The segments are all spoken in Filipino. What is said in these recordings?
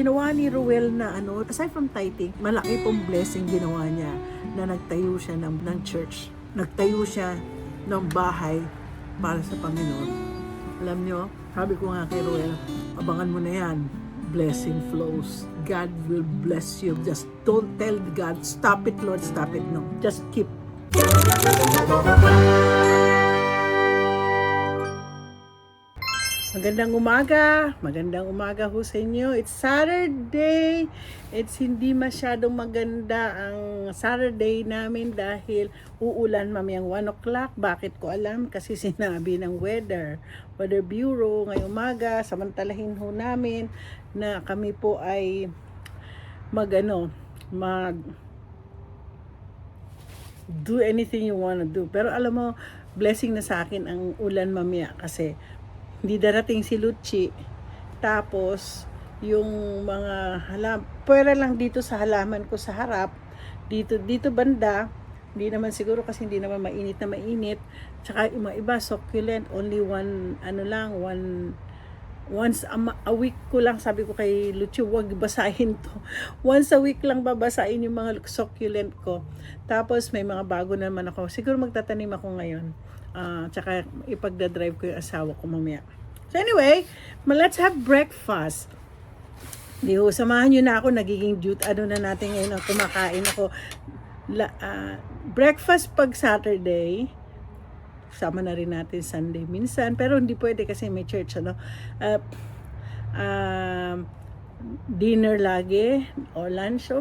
ginawa ni Ruel na aside from tithing, malaki pong blessing ginawa niya na nagtayo siya ng church. Nagtayo siya ng bahay para sa Panginoon. Alam nyo, sabi ko nga kay Ruel, abangan mo na yan. Blessing flows. God will bless you. Just don't tell God, stop it Lord, stop it. No, just keep. Magandang umaga ho sa inyo. It's Saturday. It's hindi masyadong maganda ang Saturday namin dahil uulan mamayang 1 o'clock. Bakit ko alam? Kasi sinabi ng Weather Bureau ngayong umaga. Samantalahin ho namin na kami po ay mag do anything you wanna do. Pero alam mo, blessing na sa akin ang ulan mamaya kasi hindi darating si Lucci. Tapos, yung mga pwera lang dito sa halaman ko sa harap. Dito banda. Hindi naman siguro kasi hindi naman mainit na mainit. Tsaka yung mga iba, succulent. Only once a week ko lang, sabi ko kay Lucci, huwag basahin to. Once a week lang babasahin yung mga succulent ko. Tapos, may mga bago naman ako. Siguro magtatanim ako ngayon. Tsaka ipagdadrive ko yung asawa ko mamaya. So anyway, let's have breakfast. Samahan nyo na ako, nagiging na natin ngayon, kumakain ako. Breakfast pag Saturday, sama na rin natin Sunday minsan, pero hindi pwede kasi may church, dinner lagi, or lunch, so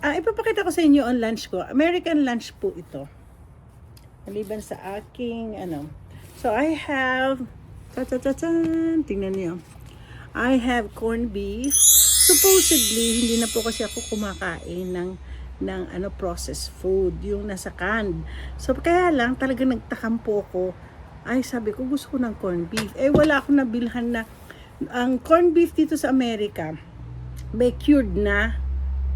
ipapakita ko sa inyo ang lunch ko. American lunch po ito. Maliban sa aking, So, I have, tingnan niyo. I have corned beef. Supposedly, hindi na po kasi ako kumakain ng processed food, yung nasa canned. So, kaya lang, talagang nagtakam po ako. Ay, sabi ko, gusto ko ng corned beef. Wala akong nabilhan na, ang corned beef dito sa Amerika, may cured na.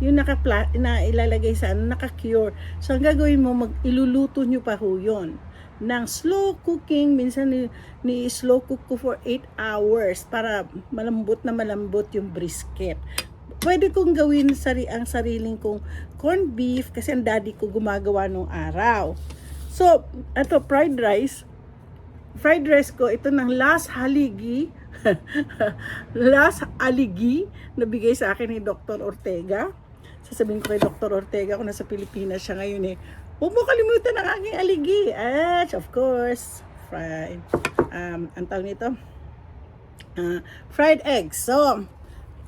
Yung na ilalagay sa naka-cure. So, ang gagawin mo, iluluto nyo pa ho yun. Ng slow cooking, minsan ni slow cook ko for 8 hours para malambot yung brisket. Pwede kong gawin ang sariling kong corned beef kasi ang daddy ko gumagawa nung araw. So, ito, fried rice. Fried rice ko, ito ng Las Haligi. Las Haligi na bigay sa akin ni Dr. Ortega. Sasabihin ko kay Dr. Ortega kung nasa Pilipinas siya ngayon huwag mo kalimutan ang aking aligi. At of course, fried. Ang tawag nito? Fried eggs. So,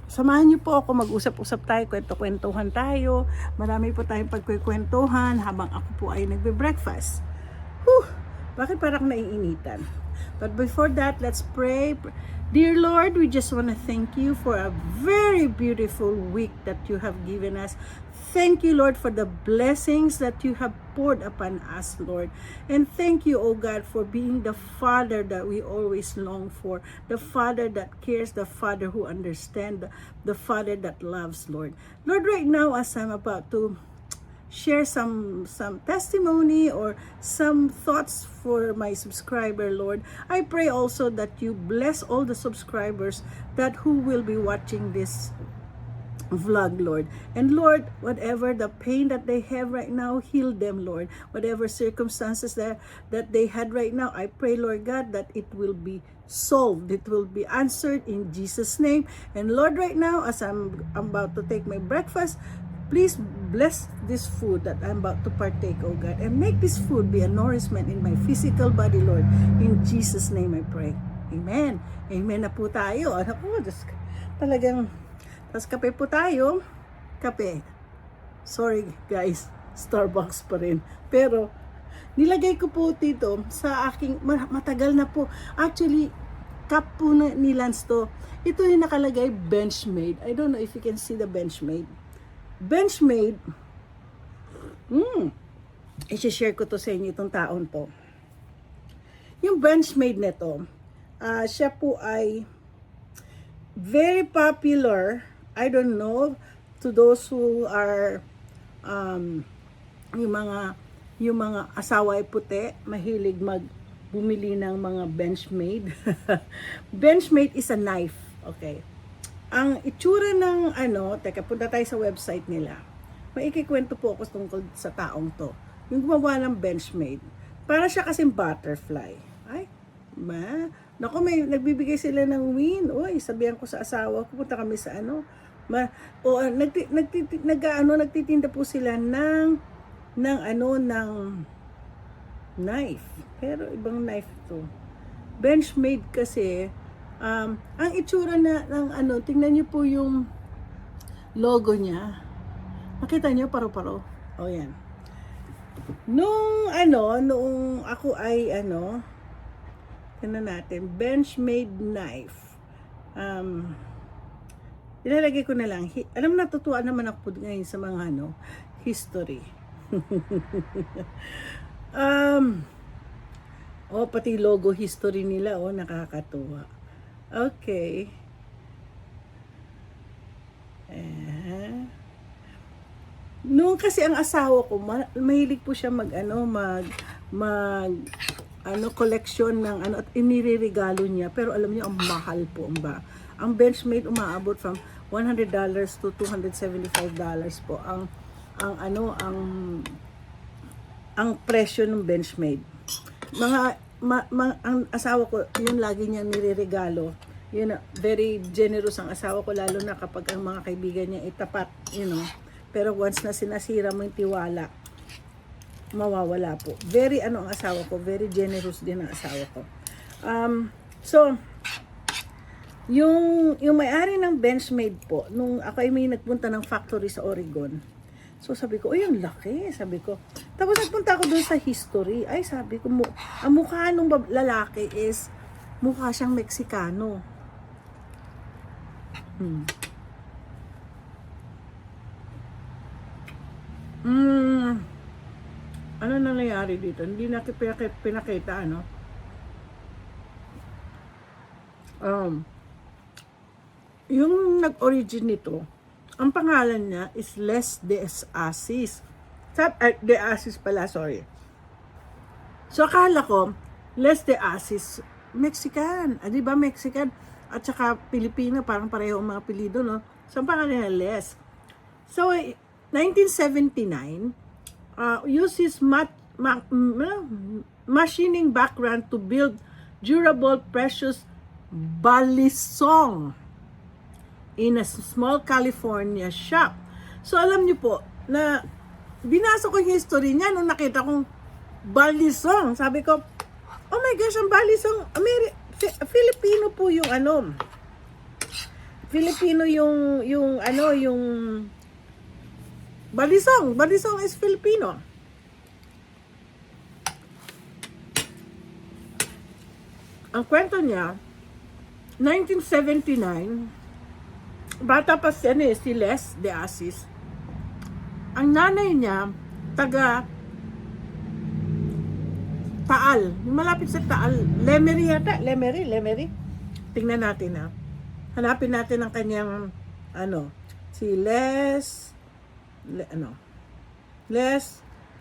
samahan niyo po ako, mag-usap-usap tayo, kwento-kwentuhan tayo. Marami po tayong pagkikwentuhan habang ako po ay nagbe-breakfast. Bakit parang naiinitan? But before that, let's pray. Dear Lord, we just want to thank you for a very beautiful week that you have given us. Thank you, Lord, for the blessings that you have poured upon us, Lord. And thank you, oh God, for being the Father that we always long for. The Father that cares, the Father who understands, the Father that loves, Lord. Lord, right now, as I'm about to share some testimony or some thoughts for my subscriber, Lord, I pray also that you bless all the subscribers that who will be watching this vlog, Lord. And Lord, whatever the pain that they have right now, heal them, Lord. Whatever circumstances that they had right now, I pray, Lord God, that it will be solved. It will be answered in Jesus' name. And Lord, right now, as I'm about to take my breakfast, please bless this food that I'm about to partake, oh God, and make this food be a nourishment in my physical body, Lord. In Jesus' name I pray. Amen. Amen na po tayo. Talagang, tas kape po tayo. Kape. Sorry guys, Starbucks pa rin. Pero, nilagay ko po dito sa aking, matagal na po. Actually, cup po ni Lance to. Ito yung nakalagay Benchmade. I don't know if you can see the Benchmade. Benchmade, i-share ko to sa inyo itong taon to. Yung Benchmade nito, siya po ay very popular. I don't know, to those who are yung mga asawa ay puti, mahilig bumili ng mga Benchmade. Benchmade is a knife, okay? Ang itsura ng teka, punta tayo sa website nila. Maikikwento po ako tungkol sa taong to. Yung gumawa ng Benchmade. Para siya kasing butterfly. Ay, naku, nagbibigay sila ng win. Uy, sabihan ko sa asawa ko, punta kami sa nagtitinda po sila ng knife. Pero ibang knife to. Benchmade kasi, ang itsura ng tingnan niyo po yung logo niya. Nakita niyo, paro-paro. O yan. Noong ako ay tingnan natin, Benchmade knife. Ilalagay ko na lang. Alam mo, natutuwa naman ako ngayon sa mga history. Pati logo history nila, nakakatuwa. Okay. Noong kasi ang asawa ko, mahilig po siya collection ng at inireregalo niya. Pero alam niyo, ang mahal po ang Benchmade umaabot from $100 to $275 po ang presyo ng Benchmade. Ang asawa ko, yun lagi niya nireregalo. Yun, very generous ang asawa ko, lalo na kapag ang mga kaibigan niya itapat, Pero once na sinasira mo yung tiwala, mawawala po. Very ang asawa ko, very generous din ang asawa ko. So, yung may-ari ng Benchmade po, nung ako ay may nagpunta ng factory sa Oregon, so sabi ko, yung laki, sabi ko. Tapos nagpunta ako doon sa history, ay sabi ko, ang mukha nung lalaki is, mukha siyang Meksikano. Ano nangyayari dito? Hindi na pinakita, yung nag-origin nito, ang pangalan niya is Les de Asis. De Asis pala, sorry. So, akala ko, Les de Asis, Mexican. Di ba Mexican? At saka Pilipino, parang pareho ang mga apelyido, no? So, ang pangalan niya Les. So, 1979, used his machining background to build durable, precious balisong in a small California shop. So, alam niyo po, na binasa ko yung history niya nung nakita kong balisong. Sabi ko, oh my gosh, ang balisong, Filipino po yung Filipino yung balisong. Balisong is Filipino. Ang kwento niya, 1979, bata pa si Les de Asis. Ang nanay niya, taga Taal. Yung malapit sa Taal. Lemery yata. Lemery. Tingnan natin, hanapin natin ang kanyang, si Les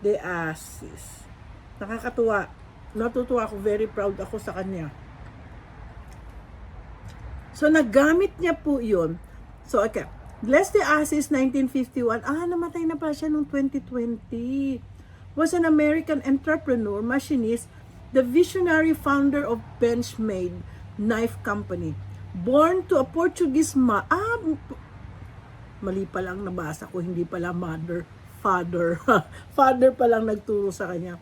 de Asis. Nakakatuwa. Natutuwa ako. Very proud ako sa kanya. So, naggamit niya po yun. So, okay. Les de Asis, 1951. Namatay na pala siya noong 2020. Was an American entrepreneur, machinist, the visionary founder of Benchmade Knife Company. Born to a Portuguese mali pa lang nabasa ko, hindi pala father. Father pa lang nagturo sa kanya.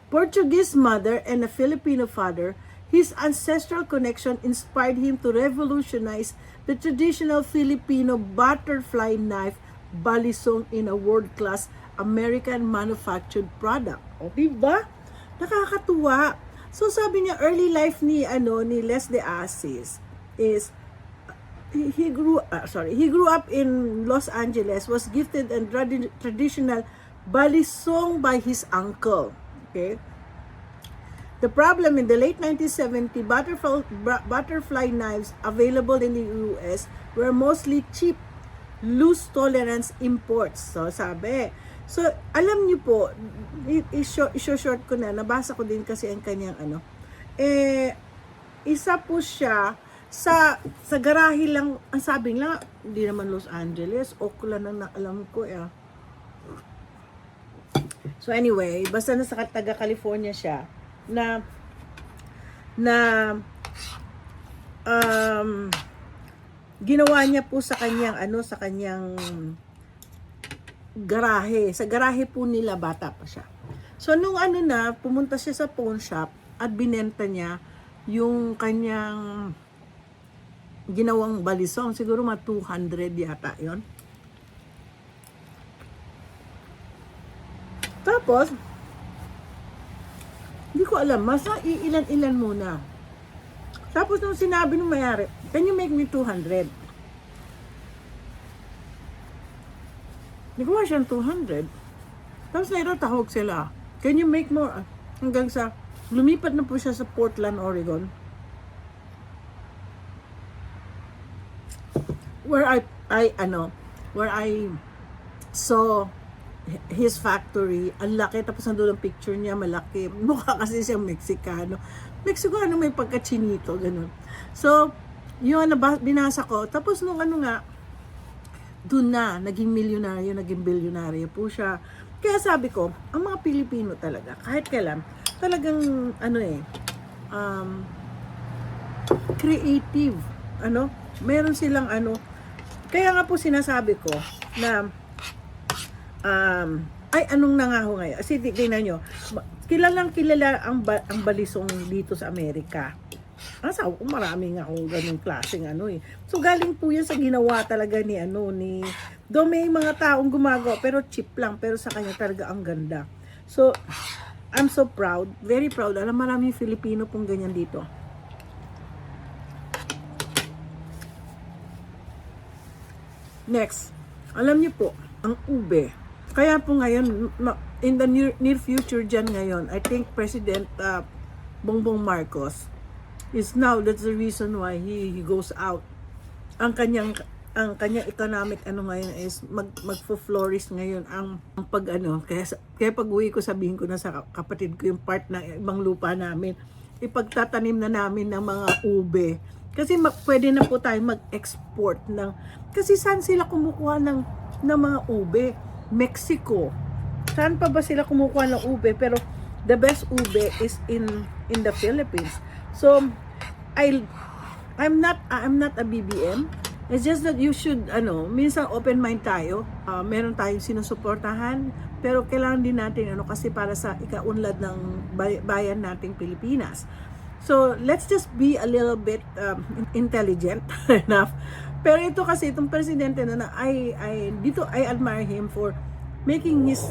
Portuguese mother and a Filipino father, his ancestral connection inspired him to revolutionize the traditional Filipino butterfly knife balisong in a world-class American manufactured product. O, diba? Nakakatuwa. So, sabi niya, early life ni Les de Asis is, he grew up in Los Angeles, was gifted and traditional balisong by his uncle. Okay? The problem in the late 1970s, butterfly knives available in the US were mostly cheap, loose tolerance imports. So, sabi. So, alam niyo po, i-short ko na, nabasa ko din kasi ang kanyang isa po siya Sa garahe lang, ang sabi nga, hindi naman Los Angeles, Oakland ang alam ko So anyway, basta nasa taga California siya na ginawa niya po sa kanyang sa kanyang garahe. Sa garahe po nila, bata pa siya. So nung pumunta siya sa pawn shop at binenta niya yung kanyang ginawang balisong, siguro mga 200 yata yon. Tapos, hindi ko alam, iilan-ilan muna. Tapos nung sinabi nung mayari, can you make me 200? Hindi ko nga siyang 200. Tapos tawag sila, can you make more? Hanggang sa, lumipat na po siya sa Portland, Oregon. Where I saw his factory, ang laki, tapos nandun ang picture niya, malaki, mukha kasi siyang Mexicano may pagka-chinito, ganun. So, yun, binasa ko, tapos nung dun na, naging milyonaryo, naging bilyonaryo po siya. Kaya sabi ko, ang mga Pilipino talaga, kahit kailan, talagang, creative, meron silang kaya nga po sinasabi ko, na, anong nangaho ngayon? Kasi tingnan nyo, kilala ang balisong dito sa Amerika. Sabi ko, maraming akong ganung klaseng So, galing po yan sa ginawa talaga ni do may mga taong gumagawa, pero cheap lang, pero sa kanya talaga ang ganda. So, I'm so proud, very proud. Alam, maraming Filipino pong ganyan dito. Next, alam niyo po, ang ube. Kaya po ngayon, in the near future dyan ngayon, I think President Bongbong Marcos is now, that's the reason why he goes out. Ang kanyang economic ngayon is magfo-flourish ngayon ang kaya pag uwi ko, sabihin ko na sa kapatid ko yung part na ibang lupa namin, ipagtatanim na namin ng mga ube. Kasi pwede na po tayo mag-export kasi saan sila kumukuha ng mga ube? Mexico. Saan pa ba sila kumukuha ng ube? Pero the best ube is in the Philippines. So I'm not a BBM. It's just that you should minsan open mind tayo. Meron tayong sinusuportahan, pero kailangan din natin kasi para sa ikaunlad ng bayan nating Pilipinas. So let's just be a little bit intelligent enough. Pero itong presidente I admire him for making his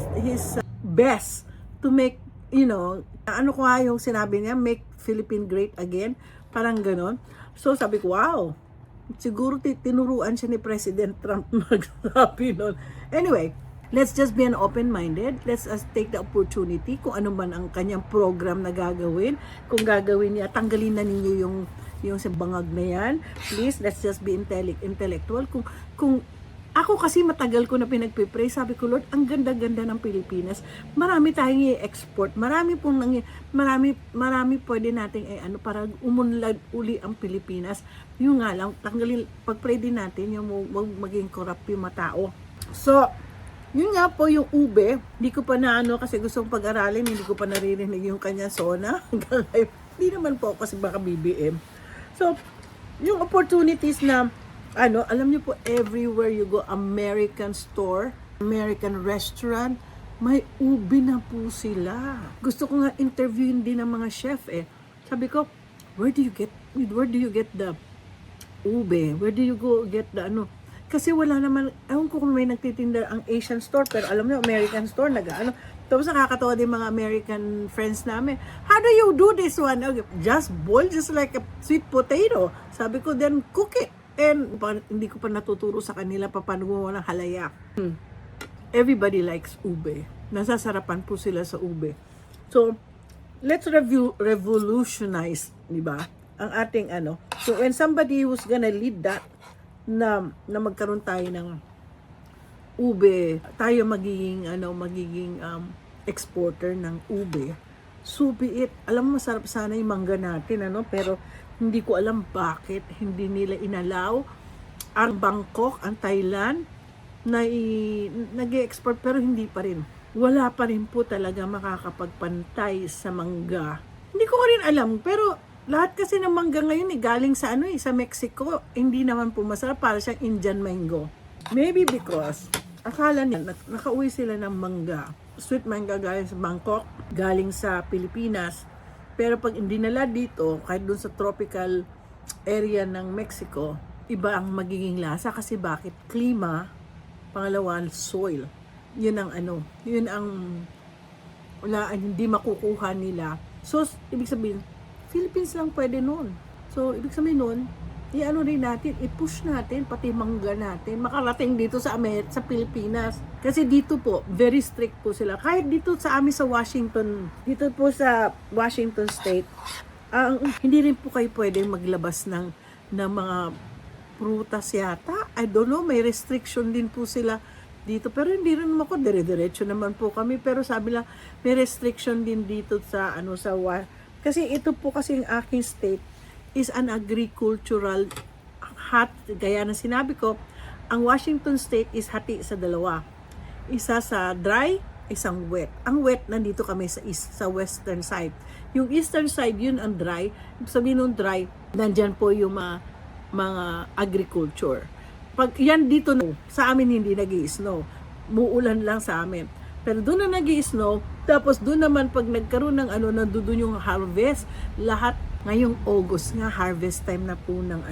best to make, ko nga yung sinabi niya, make Philippines great again, parang ganon. So sabi ko, wow, siguro tinuruan siya ni President Trump magsabi nun. Anyway, let's just be open-minded. Let's take the opportunity kung ano man ang kanyang program na gagawin. Kung gagawin niya, tanggalin na ninyo yung sa bangag na yan. Please, let's just be intellectual. Kung ako kasi matagal ko na pinagpipray, sabi ko, Lord, ang ganda-ganda ng Pilipinas. Marami tayong i-export. Marami pwede nating para umunlad uli ang Pilipinas. Yung nga lang, tanggalin, pag-pray din natin, yung maging corrupt yung matao. So, yun nga po yung ube. Hindi ko pa kasi gusto kong pag-aralin, hindi ko pa naririnig yung kanya sona. Hindi naman po kasi baka BBM. So, yung opportunities na alam niyo po, everywhere you go, American store, American restaurant, may ube na po sila. Gusto ko nga interviewin din ng mga chef Sabi ko, where do you get the ube? Where do you go get the Kasi wala naman, ewan ko kung may nagtitinda ang Asian store, pero alam niyo, American store, Tapos nakakatawa din mga American friends namin. How do you do this one? Okay, just boil, just like a sweet potato. Sabi ko, then cook it. And hindi ko pa natuturo sa kanila paano gumawa ng halaya. Everybody likes ube. Nasasarapan po sila sa ube. So, let's revolutionize, di ba? Ang ating So, when somebody who's gonna lead that, na magkaroon tayo ng ube, tayo magiging exporter ng ube. So be it. Alam mo, masarap sana yung mangga natin, pero Hindi ko alam bakit hindi nila inalaw ang Bangkok, ang Thailand, na nag-export pero hindi pa rin. Wala pa rin po talaga makakapagpantay sa mangga. Hindi ko rin alam, pero lahat kasi ng mangga ngayon galing sa sa Mexico. Hindi naman po masarap, para siyang Indian mango. Maybe because akala nila nakauwi sila ng mangga. Sweet mangga galing sa Bangkok, galing sa Pilipinas. Pero pag hindi nila dito, kahit dun sa tropical area ng Mexico, iba ang magiging lasa kasi bakit? Klima, pangalawa, soil. Yun ang yun ang hindi makukuha nila. So, ibig sabihin, Philippines lang pwede nun. So, ibig sabihin nun, rin natin, i-push natin, pati mangga natin, makarating dito sa sa Pilipinas. Kasi dito po, very strict po sila. Kahit dito sa amin sa Washington, dito po sa Washington State, hindi rin po kayo pwede maglabas ng mga prutas yata. I don't know, may restriction din po sila dito. Pero hindi rin naman ako, dire-diretso naman po kami. Pero sabi lang, may restriction din dito sa kasi ito po kasi ang aking state is an agricultural gaya na sinabi ko, ang Washington State is hati sa dalawa. Isa sa dry, isang wet. Ang wet, nandito kami sa western side. Yung eastern side, yun ang dry. Sabihin nung dry, nandyan po yung mga agriculture. Pag yan dito, sa amin hindi nag-i-snow. Muulan lang sa amin. Pero doon na nag-i-snow, tapos doon naman pag nagkaroon ng nandoon yung harvest, lahat ngayong August nga, harvest time na po ng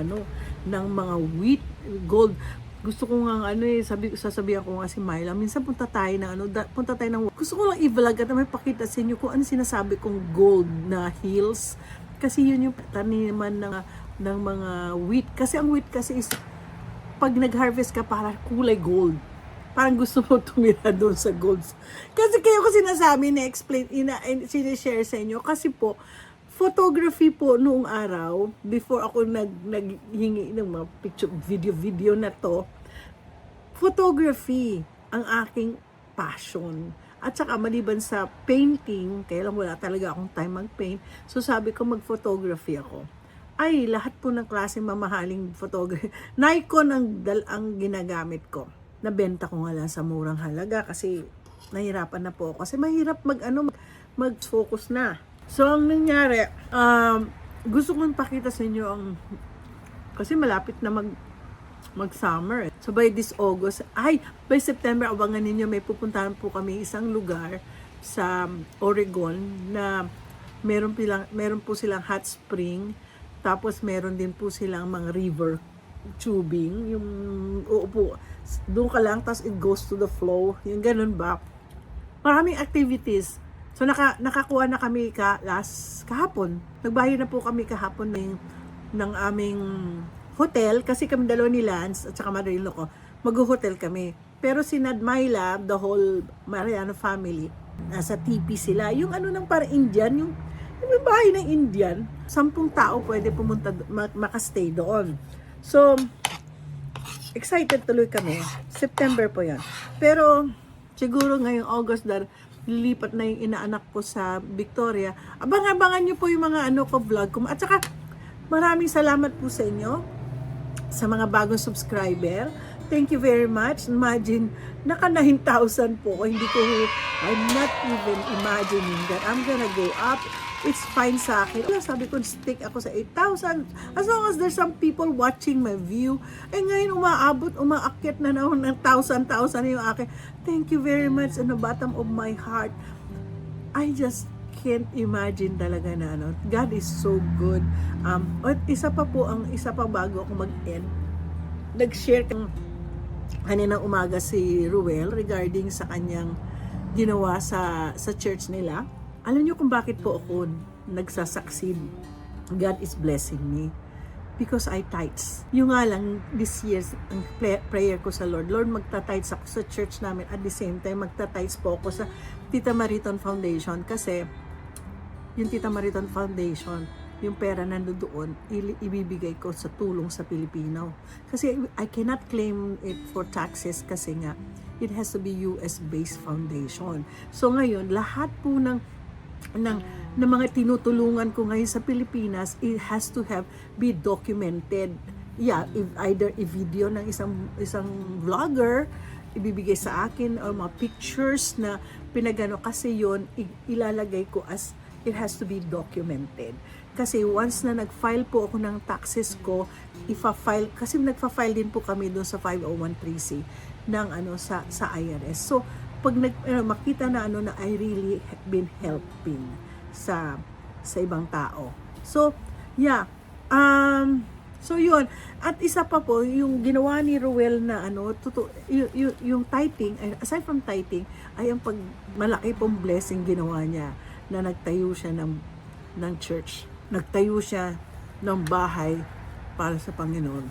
ng mga wheat, gold. Gusto ko nga sasabihan ko nga si Myla, minsan punta tayo ng gusto ko lang i-vlog at may pakita sa inyo kung ano sinasabi kong gold na hills. Kasi yun yung taniman ng mga wheat. Kasi ang wheat kasi is, pag nag-harvest ka, para kulay gold. Parang gusto mo tumira doon sa gold. Kasi kayo ko sinasabi, sinishare sa inyo. Kasi po, photography po noong araw, before ako naghingi ng mga picture, video na to, photography ang aking passion. At saka maliban sa painting, kaya lang wala talaga akong time mag-paint, so sabi ko mag-photography ako. Ay, lahat po ng klase mamahaling photography. Nikon ang ginagamit ko. Nabenta ko nga lang sa murang halaga kasi nahirapan na po ako. Kasi mahirap mag-focus na. So, ang nangyari, gusto kong pakita sa inyo kasi malapit na mag-summer. So, by this August, by September, abangan ninyo, may pupuntahan po kami isang lugar sa Oregon na meron po silang hot spring, tapos meron din po silang mga river tubing, yung uupo, doon ka lang, tapos it goes to the flow, yung ganun ba. Maraming activities. So, nakakuha na kami kahapon. Nagbayad na po kami kahapon ng aming hotel, kasi kami dalawa ni Lance at saka Marilyn ko, mag-hotel kami. Pero si Nadmaila, the whole Mariano family, nasa TP sila. Yung ng para Indian, yung bahay ng Indian, 10 tao pwede pumunta, makastay doon. So, excited tuloy kami. September po yan. Pero, siguro ngayong August, lilipat na yung inaanak ko sa Victoria. Abang-abangan nyo po yung mga vlog ko. At saka, maraming salamat po sa inyo, sa mga bagong subscriber. Thank you very much. Imagine, naka 9,000 po. I'm not even imagining that I'm gonna go up. It's fine sa akin. Sabi ko, stick ako sa 8,000. As long as there's some people watching my view. Ngayon, umaakyat na ng 1,000 yung akin. Thank you very much on the bottom of my heart. I just can't imagine talaga na God is so good. At isa pa bago ako mag-end. Nag-share kaninang umaga si Ruel regarding sa kanyang ginawa sa church nila. Alam niyo kung bakit po ako nagsasucceed? God is blessing me. Because I tithes. Yung nga lang, this year, ang prayer ko sa Lord, magta-tithes ako sa church namin. At the same time, magta-tithes po ako sa Tita Mariton Foundation. Kasi, yung Tita Mariton Foundation, yung pera nandoon, ibibigay ko sa tulong sa Pilipino. Kasi, I cannot claim it for taxes kasi nga, it has to be US-based foundation. So, ngayon, lahat po ng ng mga tinutulungan ko ngayon sa Pilipinas, it has to be documented. Yeah, either i-video ng isang vlogger, ibibigay sa akin, or mga pictures na pinagano, kasi yon ilalagay ko as it has to be documented. Kasi once na nag-file po ako ng taxes ko, ifa-file, kasi nagfa-file din po kami doon sa 501(c) ng sa IRS. So pag makita na na I really been helping sa ibang tao. So yeah, so yun. At isa pa po, yung ginawa ni Ruel na yung tithing, aside from tithing, ay ang malaki pong blessing ginawa niya, na nagtayo siya ng church. Nagtayo siya ng bahay para sa Panginoon.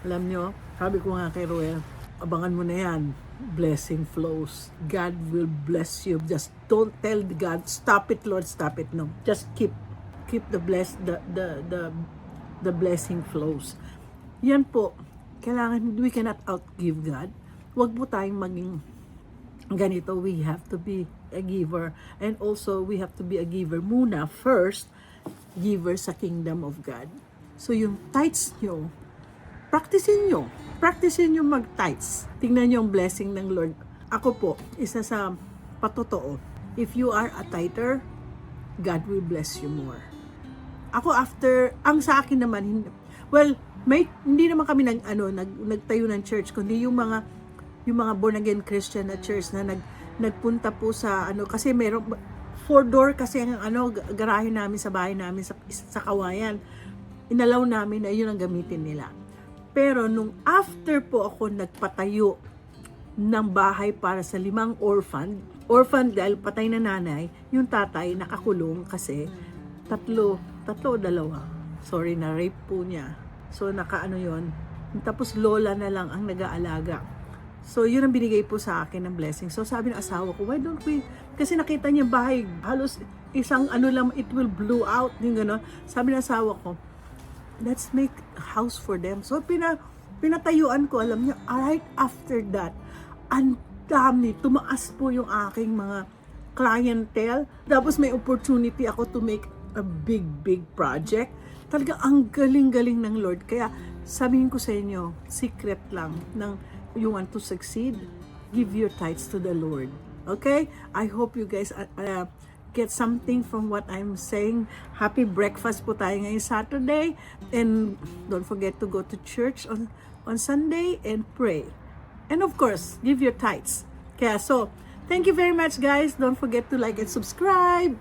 Alam nyo, sabi ko nga kay Ruel, abangan mo na yan. Blessing flows. God will bless you. Just don't tell God, stop it, Lord, stop it. No. Just keep the blessing flows. Yan po. Kailangan, we cannot outgive God. Huwag po tayong maging ganito. We have to be a giver. And also, we have to be a giver muna first, giver sa kingdom of God. So, yung tithes nyo, practicein nyo mag-tithes. Tingnan nyo ang blessing ng Lord. Ako po, isa sa patotoo, if you are a tither, God will bless you more. Ako ang sa akin naman, hindi naman kami nagtayo ng church, kundi yung mga born again Christian na church na nagpunta po sa kasi meron 4-door kasi ang garahe namin sa bahay namin sa Kawayan. Inalaw namin na yun ang gamitin nila. Pero nung after po ako nagpatayo ng bahay para sa 5 orphan dahil patay na nanay, yung tatay nakakulong kasi tatlo o 2. Sorry, na rape po niya. So yun. Tapos lola na lang ang nag-aalaga. So yun ang binigay po sa akin ng blessing. So sabi ng asawa ko, why don't we, kasi nakita niya bahay, halos isang lang, it will blow out, yung gano'n. Sabi ng asawa ko, let's make a house for them. So pinatayuan ko, alam niyo, right after that, ang dami, tumaas po yung aking mga clientele. Tapos may opportunity ako to make a big project. Talaga ang galing-galing ng Lord. Kaya sabihin ko sa inyo, secret lang ng you want to succeed, give your tithes to the Lord. Okay? I hope you guys get something from what I'm saying. Happy breakfast po tayo ngayong Saturday. And don't forget to go to church on Sunday and pray. And of course, give your tithes. Kaya thank you very much, guys. Don't forget to like and subscribe.